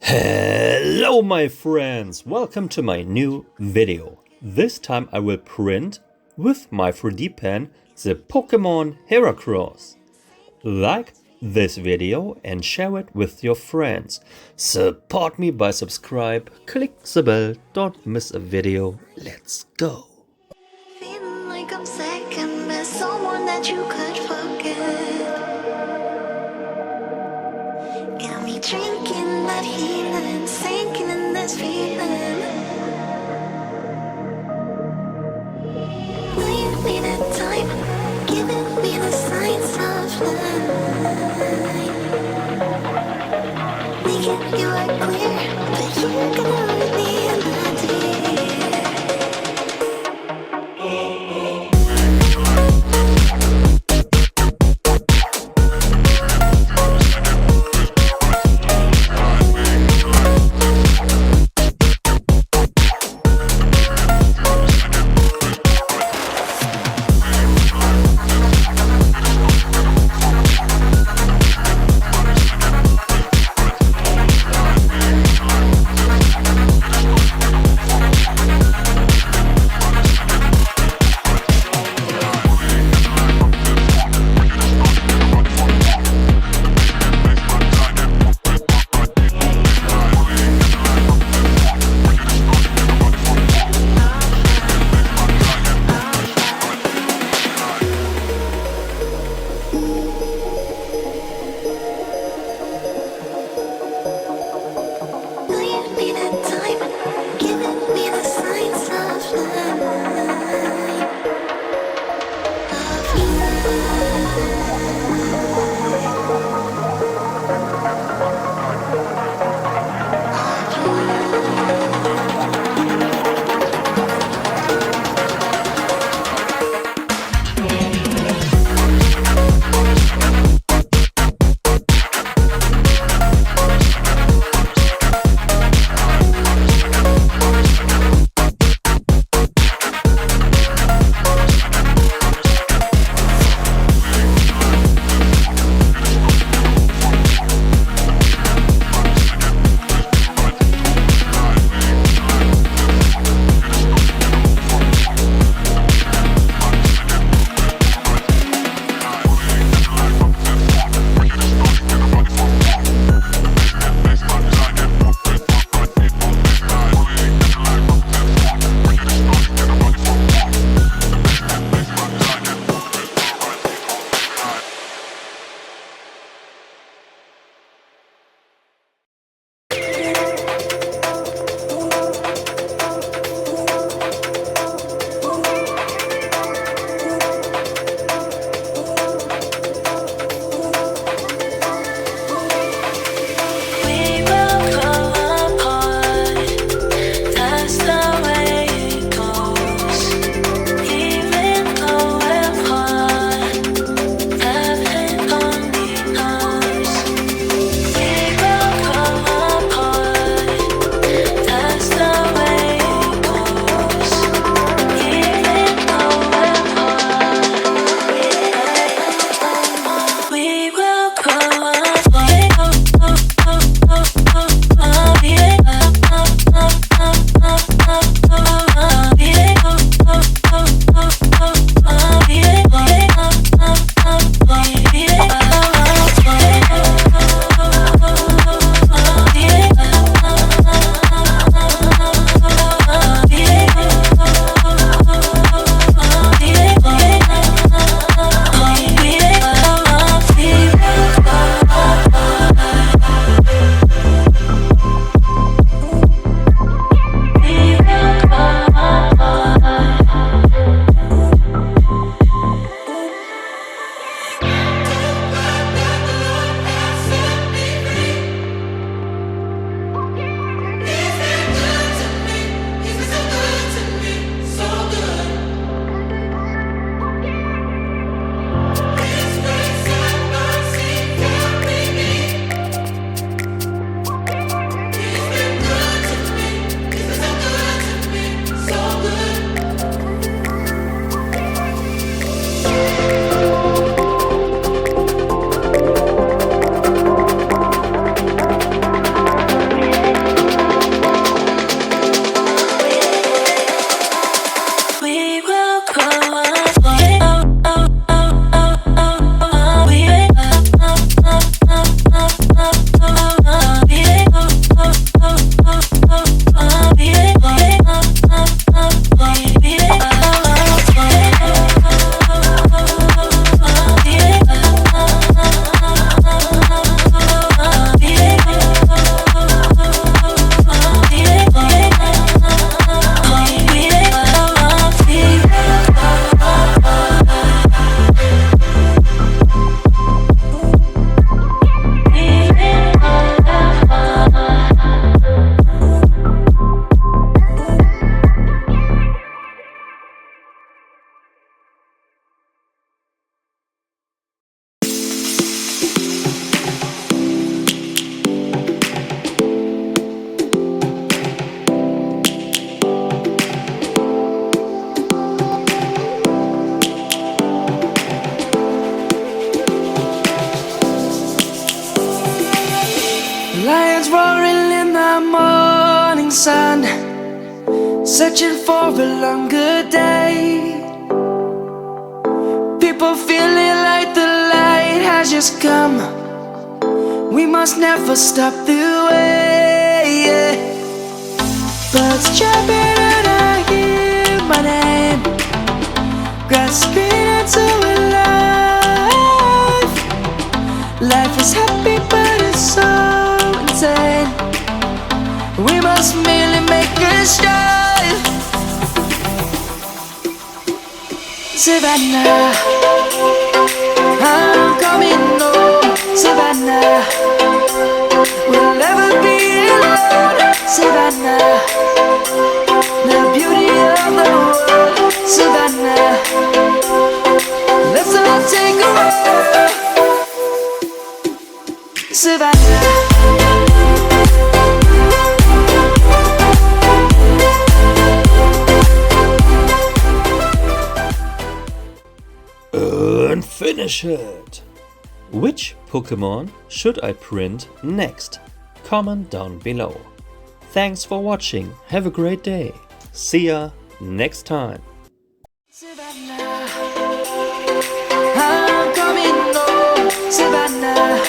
Hello my friends, welcome to my new video. This time I will print with my 3D pen the Pokemon Heracross. Like this video and share it with your friends. Support me by subscribe, click the bell, don't miss a video. Let's go. Feeling like I'm second best, someone that you could forget. Got me drinking that healing, sinking in this feeling. Leave me the time, giving me the signs of life. Making you are clear, but you're gonna leave me in the deep. lions roaring in the morning sun, searching for a longer day. People feeling like the light has just come. We must never stop the way. Birds chirping and I hear my name, grasping into a life. Life is happy but it's so insane. We must merely make a strive. Savannah, I'm coming home. Savannah, we'll never be alone. Savannah, the beauty of the world. Savannah, let's all take a walk. Savannah. And finish it! Which Pokemon should I print next? Comment down below. Thanks for watching, have a great day. See ya next time. Savannah, I'm coming home. Savannah,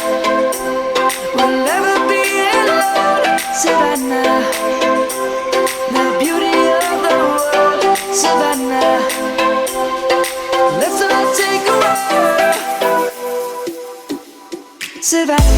we'll never be alone. Savannah, the beauty of the world. Savannah, let's all take a walk. Savannah.